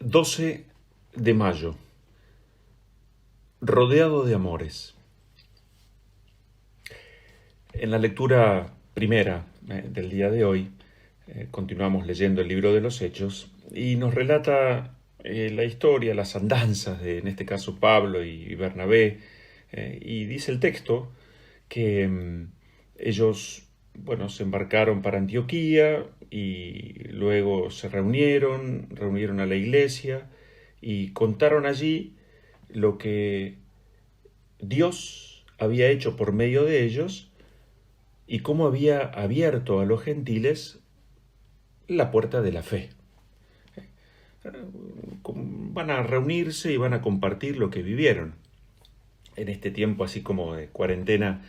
12 de mayo, rodeado de amores. En la lectura primera del día de hoy, continuamos leyendo el libro de los Hechos y nos relata la historia, las andanzas de, en este caso, Pablo y Bernabé, y dice el texto que ellos, se embarcaron para Antioquía y luego se reunieron a la iglesia y contaron allí lo que Dios había hecho por medio de ellos y cómo había abierto a los gentiles la puerta de la fe. Van a reunirse y van a compartir lo que vivieron. En este tiempo así como de cuarentena,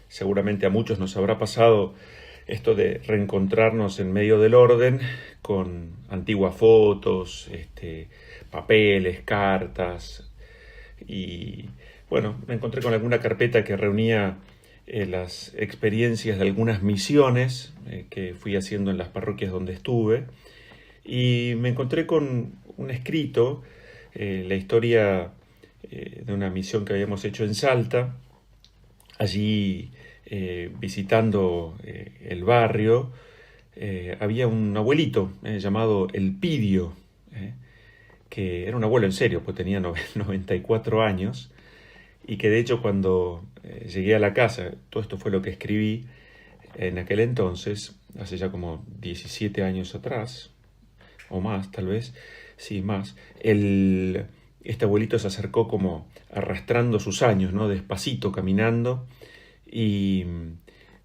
seguramente a muchos nos habrá pasado esto de reencontrarnos en medio del orden con antiguas fotos, papeles, cartas. Y me encontré con alguna carpeta que reunía las experiencias de algunas misiones que fui haciendo en las parroquias donde estuve. Y me encontré con un escrito, la historia de una misión que habíamos hecho en Salta. Allí, visitando el barrio, había un abuelito llamado Elpidio, que era un abuelo en serio, pues tenía 94 años, y que de hecho cuando llegué a la casa, todo esto fue lo que escribí en aquel entonces, hace ya como 17 años atrás, o más tal vez, sí, más, este abuelito se acercó como arrastrando sus años, ¿no? Despacito, caminando, y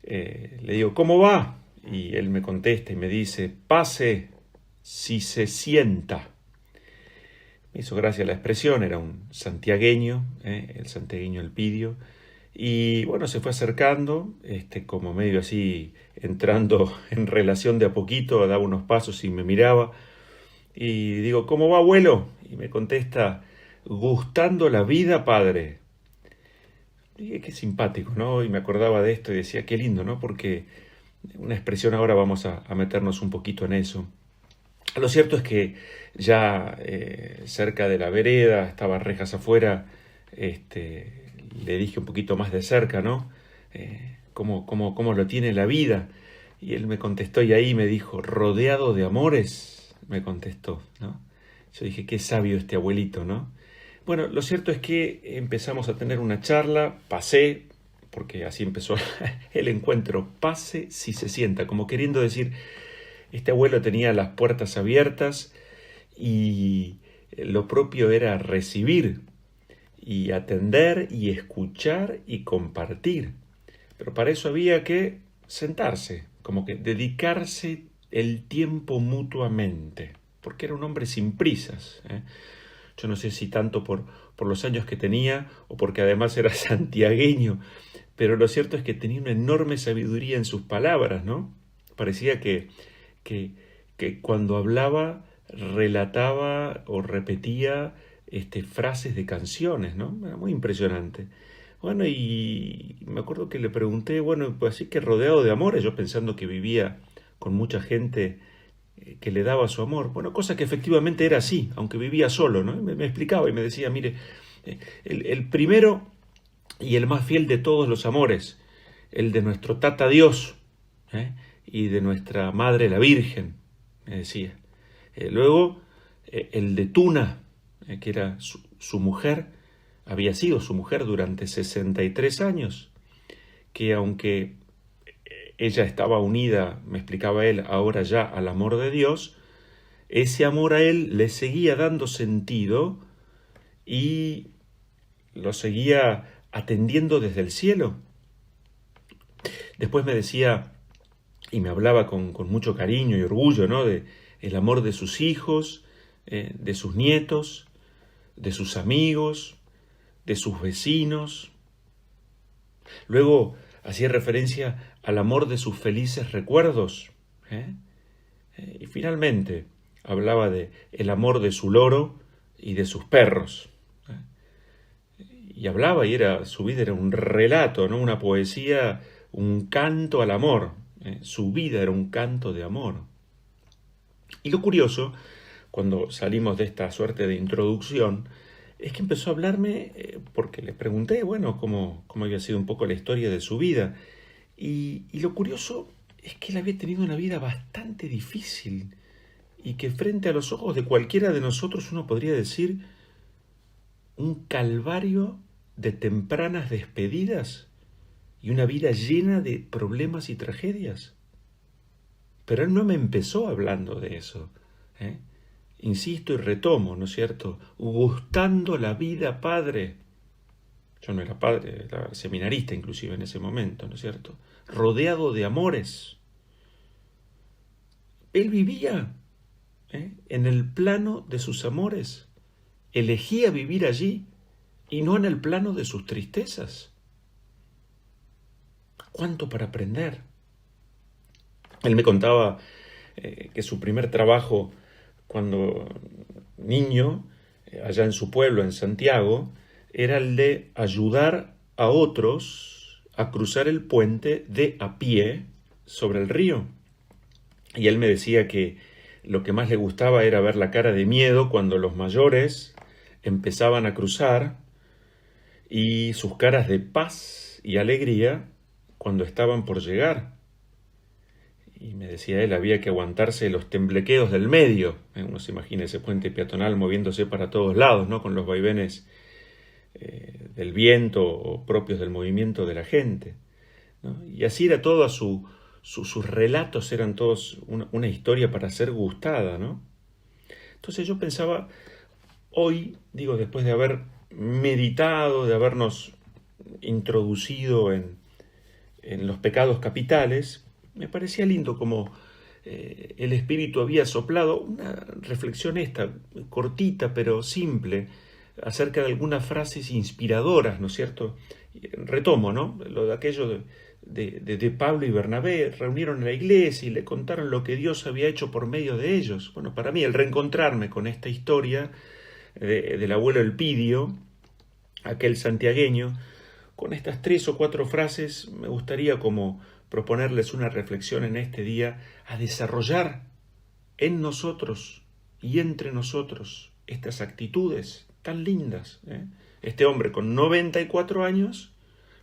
le digo, ¿cómo va? Y él me contesta y me dice, pase si se sienta. Me hizo gracia la expresión, era un santiagueño, el santiagueño Elpidio, y se fue acercando, como medio así, entrando en relación de a poquito, daba unos pasos y me miraba, y digo, ¿cómo va, abuelo? Y me contesta, gustando la vida, padre. Dije, qué simpático, ¿no? Y me acordaba de esto y decía, qué lindo, ¿no? Porque una expresión ahora vamos a meternos un poquito en eso. Lo cierto es que ya cerca de la vereda, estaba rejas afuera, le dije un poquito más de cerca, ¿no? ¿Cómo lo tiene la vida? Y él me contestó y ahí me dijo, rodeado de amores, me contestó, ¿no? Yo dije, qué sabio este abuelito, ¿no? Bueno, lo cierto es que empezamos a tener una charla, pasé, porque así empezó el encuentro, pase si se sienta, como queriendo decir, este abuelo tenía las puertas abiertas y lo propio era recibir y atender y escuchar y compartir. Pero para eso había que sentarse, como que dedicarse el tiempo mutuamente, porque era un hombre sin prisas. Yo no sé si tanto por los años que tenía o porque además era santiagueño, pero lo cierto es que tenía una enorme sabiduría en sus palabras, ¿no? Parecía que cuando hablaba relataba o repetía frases de canciones, ¿no? Era muy impresionante. Bueno, y me acuerdo que le pregunté, pues así que rodeado de amores, yo pensando que vivía con mucha gente que le daba su amor. Bueno, cosa que efectivamente era así, aunque vivía solo, ¿no? Me explicaba y me decía, mire, el primero y el más fiel de todos los amores, el de nuestro Tata Dios, y de nuestra Madre la Virgen, me decía. Luego, el de Tuna, que era su mujer, había sido su mujer durante 63 años, que aunque ella estaba unida, me explicaba él, ahora ya al amor de Dios, ese amor a él le seguía dando sentido y lo seguía atendiendo desde el cielo. Después me decía, y me hablaba con mucho cariño y orgullo, ¿no? De el amor de sus hijos, de sus nietos, de sus amigos, de sus vecinos. Luego hacía referencia al amor de sus felices recuerdos. Y finalmente hablaba de el amor de su loro y de sus perros. Y hablaba, y su vida era un relato, ¿no? Una poesía, un canto al amor. Su vida era un canto de amor. Y lo curioso cuando salimos de esta suerte de introducción, es que empezó a hablarme, porque le pregunté, bueno, cómo había sido un poco la historia de su vida. Y lo curioso es que él había tenido una vida bastante difícil y que frente a los ojos de cualquiera de nosotros uno podría decir un calvario de tempranas despedidas y una vida llena de problemas y tragedias. Pero él no me empezó hablando de eso, ¿eh? Insisto y retomo, ¿no es cierto? Gustando la vida, padre. Yo no era padre, era seminarista inclusive en ese momento, ¿no es cierto? Rodeado de amores. Él vivía en el plano de sus amores. Elegía vivir allí y no en el plano de sus tristezas. ¿Cuánto para aprender? Él me contaba que su primer trabajo cuando niño, allá en su pueblo, en Santiago, era el de ayudar a otros a cruzar el puente de a pie sobre el río. Y él me decía que lo que más le gustaba era ver la cara de miedo cuando los mayores empezaban a cruzar y sus caras de paz y alegría cuando estaban por llegar. Y me decía él, había que aguantarse los temblequeos del medio. Uno se imagina ese puente peatonal moviéndose para todos lados, ¿no? Con los vaivenes del viento o propios del movimiento de la gente, ¿no? Y así era todo, sus relatos eran todos una historia para ser gustada, ¿no? Entonces yo pensaba, hoy, digo, después de haber meditado, de habernos introducido en los pecados capitales, me parecía lindo como el Espíritu había soplado una reflexión cortita pero simple, acerca de algunas frases inspiradoras, ¿no es cierto? Retomo, ¿no? Lo de aquello de Pablo y Bernabé, reunieron a la iglesia y le contaron lo que Dios había hecho por medio de ellos. Bueno, para mí el reencontrarme con esta historia del abuelo Elpidio, aquel santiagueño, con estas 3 o 4 frases me gustaría como proponerles una reflexión en este día a desarrollar en nosotros y entre nosotros estas actitudes tan lindas. Este hombre con 94 años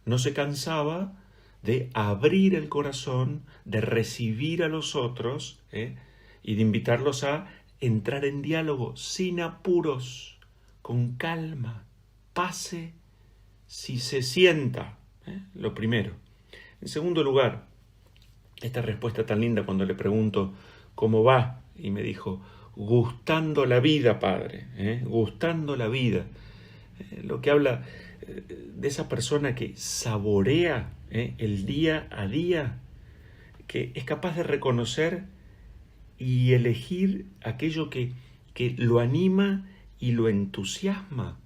no se cansaba de abrir el corazón, de recibir a los otros y de invitarlos a entrar en diálogo sin apuros, con calma, pase si se sienta, lo primero. En segundo lugar, esta respuesta tan linda cuando le pregunto cómo va, y me dijo, gustando la vida, padre, gustando la vida. Lo que habla de esa persona que saborea el día a día, que es capaz de reconocer y elegir aquello que lo anima y lo entusiasma.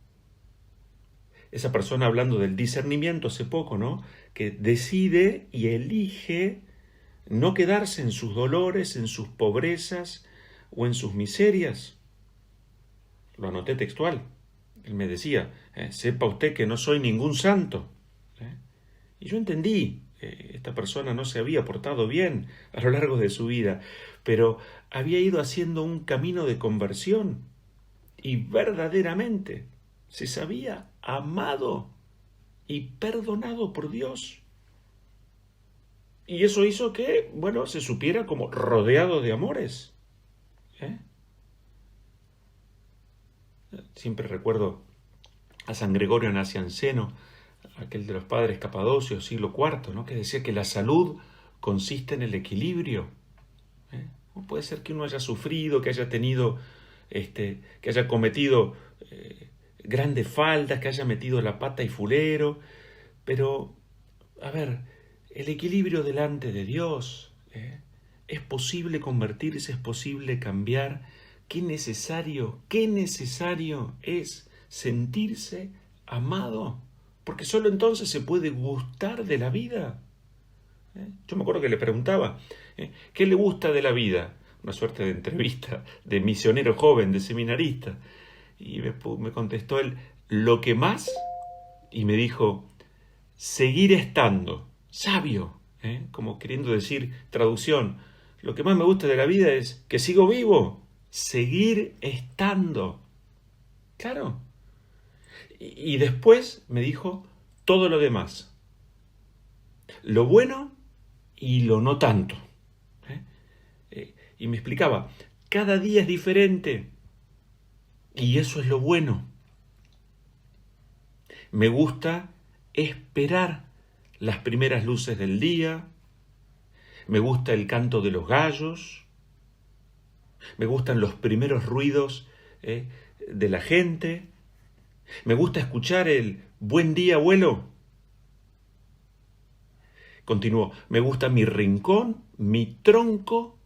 Esa persona, hablando del discernimiento hace poco, ¿no? Que decide y elige no quedarse en sus dolores, en sus pobrezas o en sus miserias. Lo anoté textual. Él me decía, sepa usted que no soy ningún santo. Y yo entendí, esta persona no se había portado bien a lo largo de su vida, pero había ido haciendo un camino de conversión y verdaderamente se sabía amado y perdonado por Dios. Y eso hizo que, se supiera como rodeado de amores. Siempre recuerdo a San Gregorio Nacianceno, aquel de los padres capadocios, siglo IV, ¿no? Que decía que la salud consiste en el equilibrio. No puede ser que uno haya sufrido, que haya tenido, que haya cometido grandes faltas, que haya metido la pata y fulero, pero, el equilibrio delante de Dios, es posible convertirse, es posible cambiar. Qué necesario es sentirse amado, porque solo entonces se puede gustar de la vida. Yo me acuerdo que le preguntaba, ¿qué le gusta de la vida? Una suerte de entrevista de misionero joven, de seminarista. Y me contestó él, lo que más, y me dijo, seguir estando, sabio, como queriendo decir, traducción, lo que más me gusta de la vida es que sigo vivo, seguir estando. Claro. Y después me dijo todo lo demás. Lo bueno y lo no tanto. Y me explicaba, cada día es diferente. Y eso es lo bueno. Me gusta esperar las primeras luces del día. Me gusta el canto de los gallos. Me gustan los primeros ruidos de la gente. Me gusta escuchar el buen día, abuelo. Continuó, me gusta mi rincón, mi tronco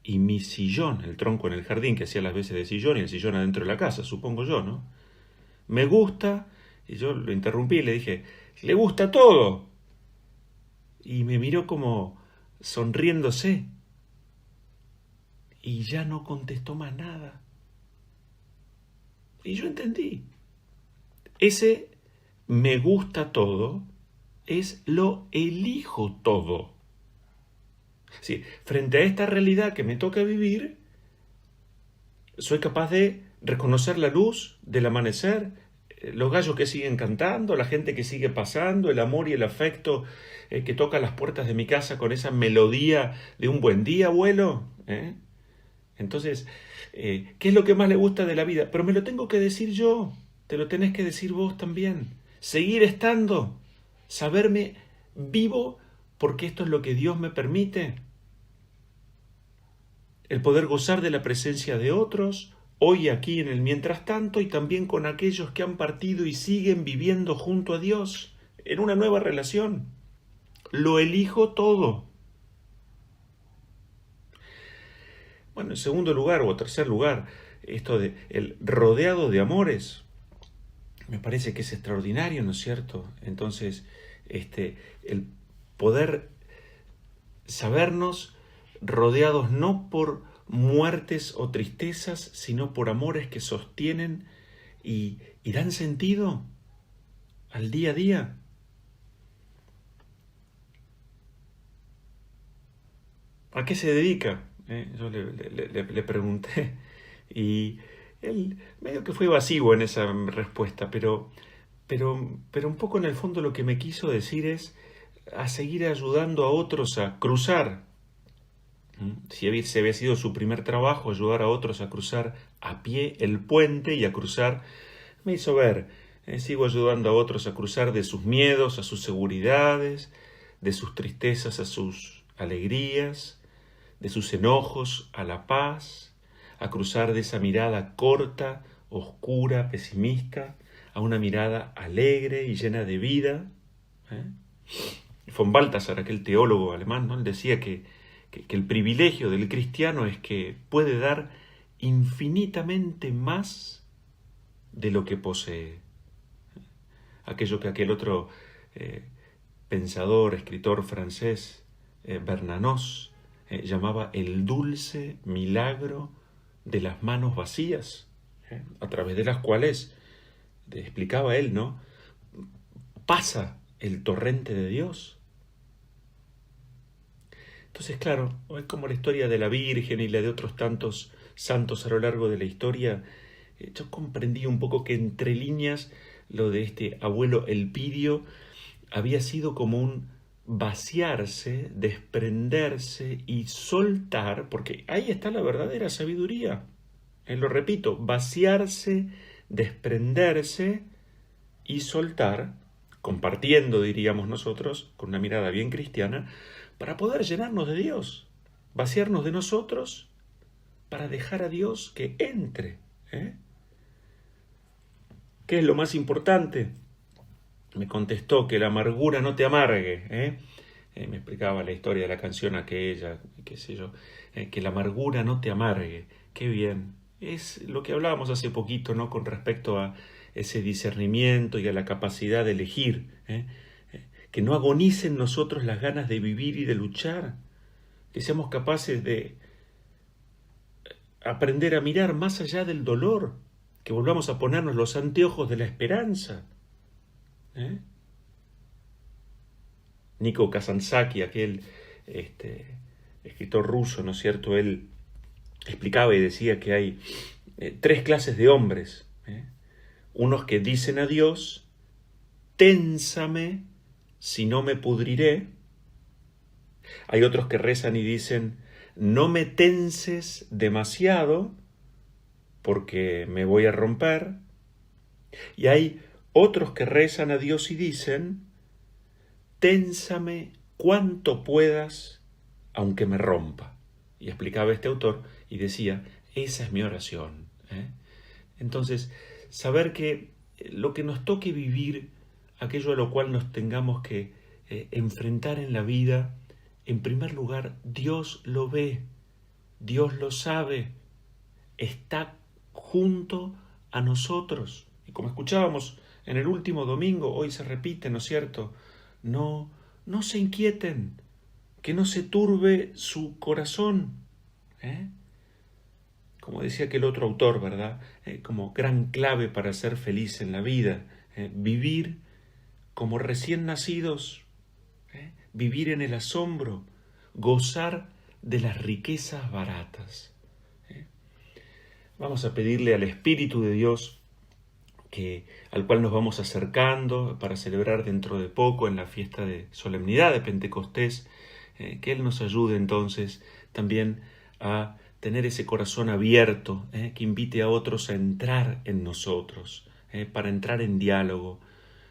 y mi sillón. El tronco en el jardín que hacía las veces de sillón y el sillón adentro de la casa, supongo yo, ¿no? Me gusta, y yo lo interrumpí y le dije, le gusta todo. Y me miró como sonriéndose. Y ya no contestó más nada. Y yo entendí. Ese me gusta todo es lo elijo todo. Sí, frente a esta realidad que me toca vivir, soy capaz de reconocer la luz del amanecer, los gallos que siguen cantando, la gente que sigue pasando, el amor y el afecto que toca las puertas de mi casa con esa melodía de un buen día, abuelo. Entonces, ¿qué es lo que más le gusta de la vida? Pero me lo tengo que decir yo, te lo tenés que decir vos también. Seguir estando, saberme vivo porque esto es lo que Dios me permite. El poder gozar de la presencia de otros, hoy aquí en el mientras tanto, y también con aquellos que han partido y siguen viviendo junto a Dios, en una nueva relación. Lo elijo todo. Bueno, en segundo lugar o tercer lugar, esto de el rodeado de amores, me parece que es extraordinario, ¿no es cierto? Entonces, el poder sabernos rodeados no por muertes o tristezas, sino por amores que sostienen y dan sentido al día a día. ¿A qué se dedica? Yo le pregunté y él medio que fue evasivo en esa respuesta, pero un poco en el fondo lo que me quiso decir es a seguir ayudando a otros a cruzar. Si había sido su primer trabajo, ayudar a otros a cruzar a pie el puente y a cruzar, me hizo ver, sigo ayudando a otros a cruzar de sus miedos a sus seguridades, de sus tristezas a sus alegrías, de sus enojos a la paz, a cruzar de esa mirada corta, oscura, pesimista, a una mirada alegre y llena de vida. Von Balthasar, aquel teólogo alemán, ¿no? Él decía que el privilegio del cristiano es que puede dar infinitamente más de lo que posee. Aquello que aquel otro pensador, escritor francés, Bernanos, llamaba el dulce milagro de las manos vacías, a través de las cuales, explicaba él, ¿no?, pasa el torrente de Dios. Entonces, claro, es como la historia de la Virgen y la de otros tantos santos a lo largo de la historia. Yo comprendí un poco que entre líneas lo de este abuelo Elpidio había sido como un vaciarse, desprenderse y soltar, porque ahí está la verdadera sabiduría. Lo repito, vaciarse, desprenderse y soltar, compartiendo, diríamos nosotros, con una mirada bien cristiana, para poder llenarnos de Dios, vaciarnos de nosotros para dejar a Dios que entre. ¿Qué es lo más importante? Me contestó que la amargura no te amargue. Me explicaba la historia de la canción aquella, qué sé yo, que la amargura no te amargue. Qué bien. Es lo que hablábamos hace poquito, ¿no?, con respecto a ese discernimiento y a la capacidad de elegir. Que no agonicen en nosotros las ganas de vivir y de luchar, que seamos capaces de aprender a mirar más allá del dolor, que volvamos a ponernos los anteojos de la esperanza. Nico Kazantzakis, aquel escritor ruso, ¿no es cierto?, él explicaba y decía que hay tres clases de hombres. Unos que dicen a Dios, ténsame, si no me pudriré. Hay otros que rezan y dicen, no me tenses demasiado, porque me voy a romper. Y hay otros que rezan a Dios y dicen, ténsame cuanto puedas, aunque me rompa. Y explicaba este autor y decía, esa es mi oración. Entonces, saber que lo que nos toque vivir, aquello a lo cual nos tengamos que enfrentar en la vida, en primer lugar, Dios lo ve, Dios lo sabe, está junto a nosotros. Y como escuchábamos en el último domingo, hoy se repite, ¿no es cierto? No se inquieten, que no se turbe su corazón. Como decía aquel otro autor, ¿verdad? Como gran clave para ser feliz en la vida, vivir como recién nacidos, vivir en el asombro, gozar de las riquezas baratas. Vamos a pedirle al Espíritu de Dios, al cual nos vamos acercando para celebrar dentro de poco en la fiesta de solemnidad de Pentecostés, que Él nos ayude entonces también a tener ese corazón abierto, que invite a otros a entrar en nosotros, para entrar en diálogo,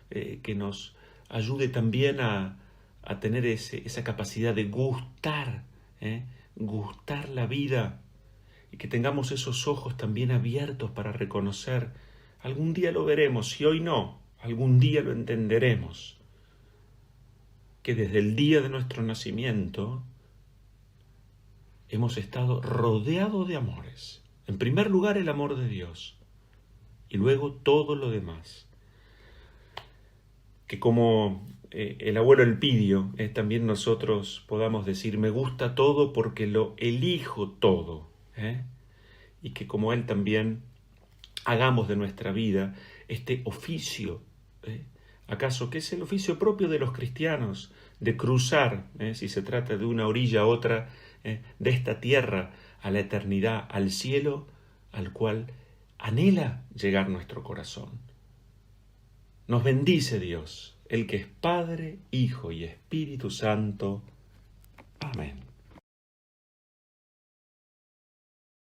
que nos ayude también a tener esa capacidad de gustar, gustar la vida, y que tengamos esos ojos también abiertos para reconocer, algún día lo veremos, si hoy no, algún día lo entenderemos, que desde el día de nuestro nacimiento hemos estado rodeados de amores. En primer lugar, el amor de Dios, y luego todo lo demás. Que como el abuelo Elpidio, también nosotros podamos decir, me gusta todo porque lo elijo todo. Y que como Él también hagamos de nuestra vida este oficio, ¿acaso que es el oficio propio de los cristianos? De cruzar, si se trata de una orilla a otra, de esta tierra a la eternidad, al cielo, al cual anhela llegar nuestro corazón. Nos bendice Dios, el que es Padre, Hijo y Espíritu Santo. Amén.